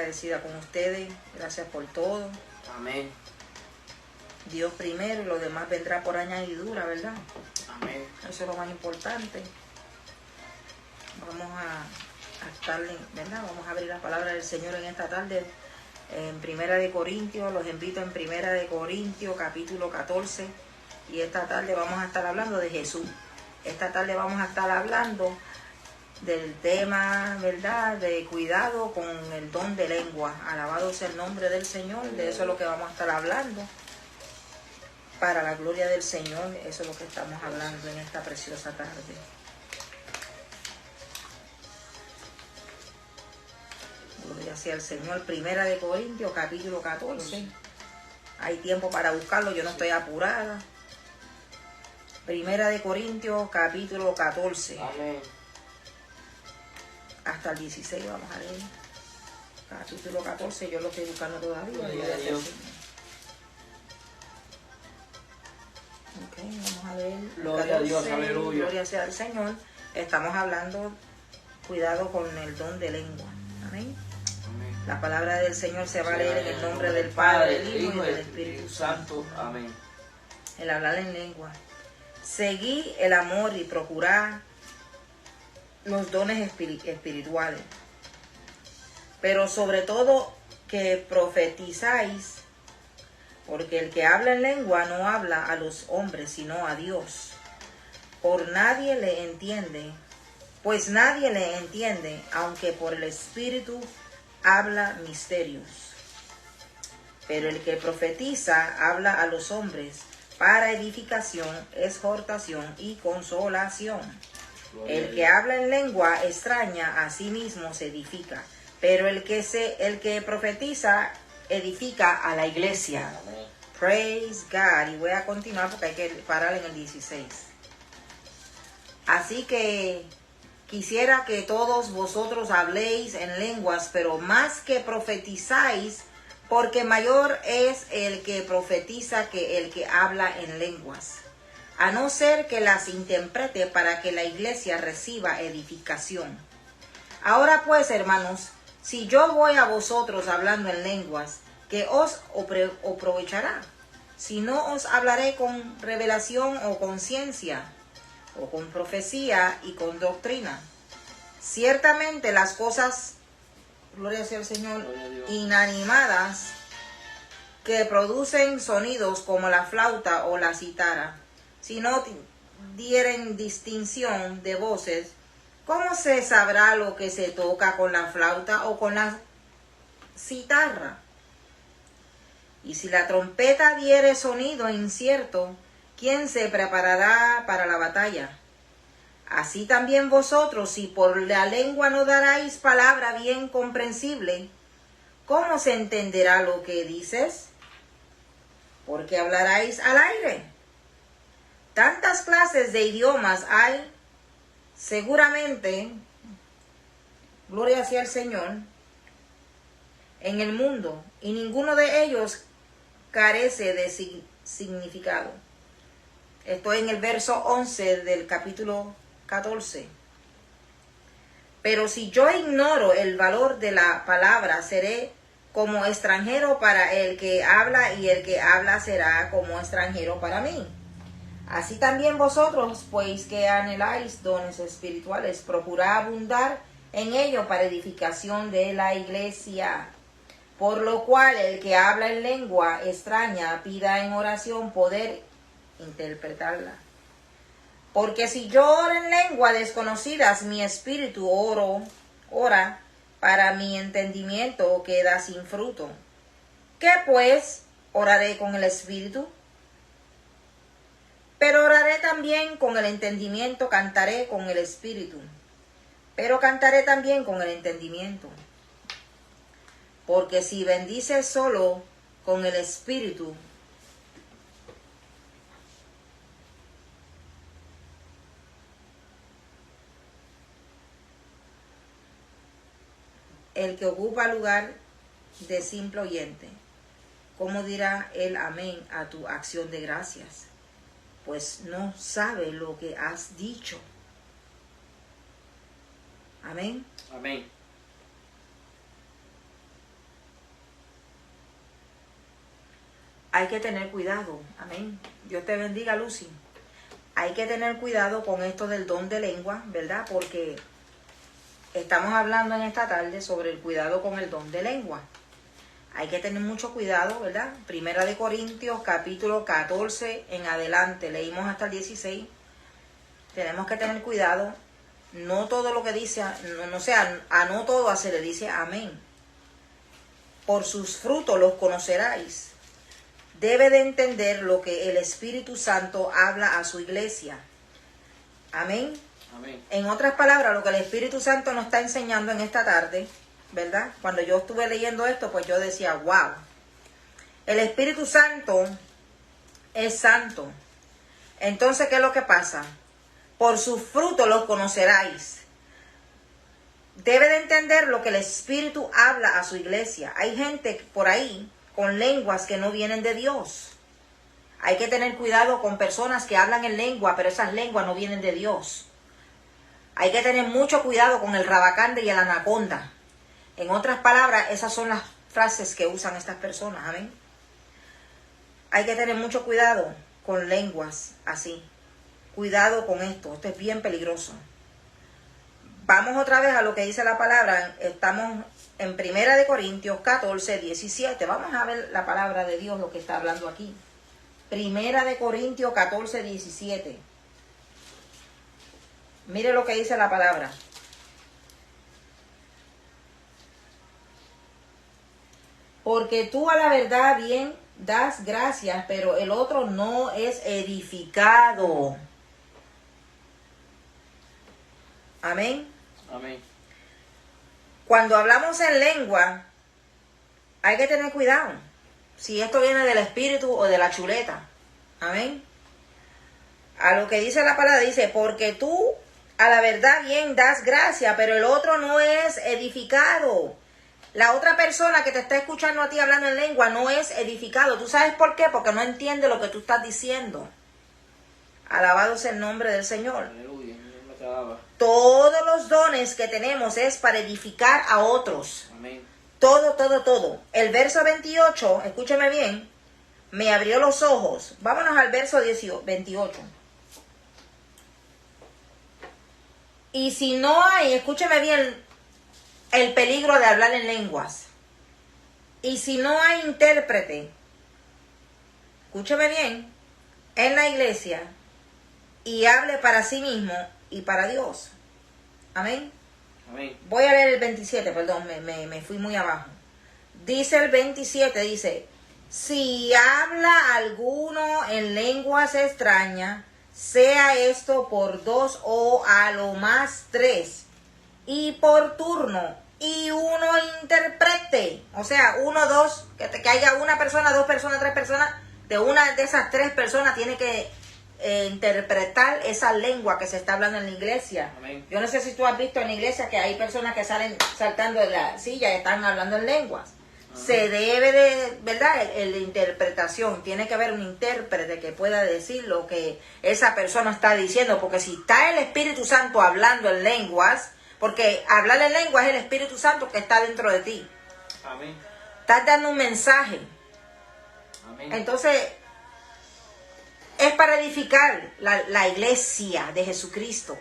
agradecida con ustedes. Gracias por todo. Amén. Dios primero y lo demás vendrá por añadidura, ¿verdad? Amén. Eso es lo más importante. Vamos a estar, ¿verdad? Vamos a abrir la palabra del Señor en esta tarde. En Primera de Corintios, los invito en Primera de Corintios, capítulo 14. Y esta tarde vamos a estar hablando de Jesús. Esta tarde vamos a estar hablando del tema, ¿verdad?, de cuidado con el don de lengua. Alabado sea el nombre del Señor. De eso es lo que vamos a estar hablando. Para la gloria del Señor, eso es lo que estamos hablando en esta preciosa tarde. Gloria sea el Señor. Primera de Corintios, capítulo 14. Hay tiempo para buscarlo, yo no estoy apurada. Primera de Corintios, capítulo 14. Amén. Hasta el 16 vamos a leer. Capítulo 14, yo lo estoy buscando todavía. Gloria a Dios. Ok, vamos a leer. Gloria a Dios, aleluya. Gloria sea al Señor. Estamos hablando, cuidado con el don de lengua. Amén. Amén. La palabra del Señor se va a leer en el nombre del Padre, del Hijo y del Espíritu Santo. Amén. El hablar en lengua. Seguid el amor y procurad los dones espirituales, pero sobre todo que profetizáis, porque el que habla en lengua no habla a los hombres, sino a Dios. Por nadie le entiende, pues nadie le entiende, aunque por el Espíritu habla misterios. Pero el que profetiza habla a los hombres para edificación, exhortación y consolación. El que habla en lengua extraña a sí mismo se edifica, pero el que profetiza edifica a la iglesia. Amén. Praise God. Y voy a continuar porque hay que parar en el 16. Así que quisiera que todos vosotros habléis en lenguas, pero más que profetizáis, porque mayor es el que profetiza que el que habla en lenguas, a no ser que las interprete para que la iglesia reciba edificación. Ahora pues, hermanos, si yo voy a vosotros hablando en lenguas, ¿qué os aprovechará? Si no os hablaré con revelación o con ciencia, o con profecía y con doctrina. Ciertamente las cosas, gloria sea al Señor, inanimadas, que producen sonidos como la flauta o la cítara, si no dieren distinción de voces, ¿cómo se sabrá lo que se toca con la flauta o con la citarra? Y si la trompeta diere sonido incierto, ¿quién se preparará para la batalla? Así también vosotros, si por la lengua no daréis palabra bien comprensible, ¿cómo se entenderá lo que dices? Porque hablaréis al aire. Tantas clases de idiomas hay, seguramente, gloria sea el Señor, en el mundo, y ninguno de ellos carece de significado. Estoy en el verso 11 del capítulo 14. Pero si yo ignoro el valor de la palabra, seré como extranjero para el que habla, y el que habla será como extranjero para mí. Así también vosotros, pues que anheláis dones espirituales, procurad abundar en ello para edificación de la iglesia. Por lo cual el que habla en lengua extraña pida en oración poder interpretarla. Porque si yo oro en lengua desconocidas, mi espíritu ora, para mi entendimiento queda sin fruto. ¿Qué pues? Oraré con el espíritu, pero oraré también con el entendimiento, cantaré con el espíritu, pero cantaré también con el entendimiento. Porque si bendices solo con el espíritu, el que ocupa lugar de simple oyente, ¿cómo dirá el amén a tu acción de gracias? Pues no sabe lo que has dicho. Amén. Amén. hay que tener cuidado. Amén. Dios te bendiga, Lucy. Hay que tener cuidado con esto del don de lengua, ¿verdad? Porque estamos hablando en esta tarde sobre el cuidado con el don de lengua. Hay que tener mucho cuidado, ¿verdad? Primera de Corintios, capítulo 14 en adelante. Leímos hasta el 16. Tenemos que tener cuidado. No todo lo que dice, no todo se le dice amén. Por sus frutos los conoceráis. Debe de entender lo que el Espíritu Santo habla a su iglesia. Amén. Amén. En otras palabras, lo que el Espíritu Santo nos está enseñando en esta tarde, ¿verdad? Cuando yo estuve leyendo esto, pues yo decía, wow. El Espíritu Santo es santo. Entonces, ¿qué es lo que pasa? Por sus frutos los conoceráis. Debe de entender lo que el Espíritu habla a su iglesia. Hay gente por ahí con lenguas que no vienen de Dios. Hay que tener cuidado con personas que hablan en lengua, pero esas lenguas no vienen de Dios. Hay que tener mucho cuidado con el rabacande y el anaconda. En otras palabras, esas son las frases que usan estas personas. Amén. Hay que tener mucho cuidado con lenguas así. Cuidado con esto. Esto es bien peligroso. Vamos otra vez a lo que dice la palabra. Estamos en Primera de Corintios 14, 17. Vamos a ver la palabra de Dios, lo que está hablando aquí. Primera de Corintios 14, 17. Mire lo que dice la palabra. Porque tú a la verdad bien das gracias, pero el otro no es edificado. Amén. Amén. Cuando hablamos en lengua, hay que tener cuidado. Si esto viene del espíritu o de la chuleta. Amén. A lo que dice la palabra, dice, porque tú a la verdad bien das gracia, pero el otro no es edificado. La otra persona que te está escuchando a ti hablando en lengua no es edificado. ¿Tú sabes por qué? Porque no entiende lo que tú estás diciendo. Alabado sea el nombre del Señor. Aleluya. Me acababa. Todos los dones que tenemos es para edificar a otros. Amén. Todo, todo, todo. El verso 28, escúcheme bien, me abrió los ojos. Vámonos al verso 28. Y si no hay, escúcheme bien, el peligro de hablar en lenguas. Y si no hay intérprete, escúcheme bien, en la iglesia, y hable para sí mismo y para Dios. Amén. Amén. Voy a leer el 27, perdón, me fui muy abajo. Dice el 27, dice, si habla alguno en lenguas extrañas, sea esto por 2 o a lo más 3, y por turno, y uno interprete. O sea, 1, 2, que haya una persona, 2 personas, 3 personas, de una de esas 3 personas tiene que interpretar esa lengua que se está hablando en la iglesia. Amén. Yo no sé si tú has visto en la iglesia que hay personas que salen saltando de la silla y están hablando en lenguas. Se debe de, ¿verdad? La interpretación, tiene que haber un intérprete que pueda decir lo que esa persona está diciendo, porque si está el Espíritu Santo hablando en lenguas, porque hablar en lenguas es el Espíritu Santo que está dentro de ti. Amén. Estás dando un mensaje. Amén. Entonces, es para edificar la iglesia de Jesucristo.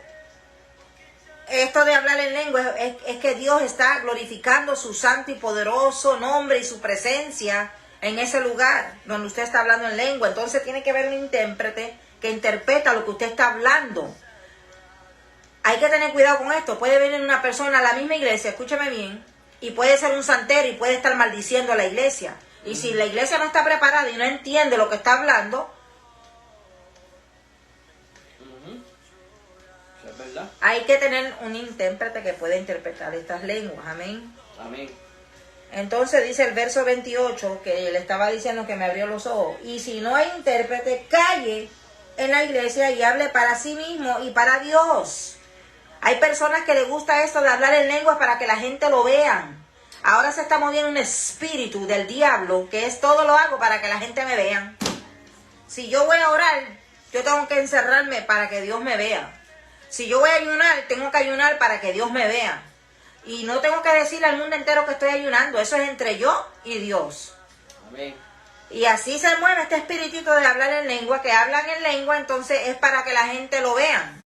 Esto de hablar en lengua es que Dios está glorificando su santo y poderoso nombre y su presencia en ese lugar donde usted está hablando en lengua. Entonces tiene que haber un intérprete que interpreta lo que usted está hablando. Hay que tener cuidado con esto. Puede venir una persona a la misma iglesia, escúcheme bien, y puede ser un santero y puede estar maldiciendo a la iglesia. Y si la iglesia no está preparada y no entiende lo que está hablando, ¿Es verdad? hay que tener un intérprete que pueda interpretar estas lenguas. Amén. Amén. Entonces dice el verso 28, que le estaba diciendo que me abrió los ojos. Y si no hay intérprete, calle en la iglesia y hable para sí mismo y para Dios. Hay personas que les gusta esto de hablar en lenguas para que la gente lo vean. Ahora se está moviendo un espíritu del diablo que es todo lo hago para que la gente me vea. Si yo voy a orar, yo tengo que encerrarme para que Dios me vea. Si yo voy a ayunar, tengo que ayunar para que Dios me vea. Y no tengo que decirle al mundo entero que estoy ayunando. Eso es entre yo y Dios. Amén. Y así se mueve este espiritito de hablar en lengua, que hablan en lengua, entonces es para que la gente lo vean.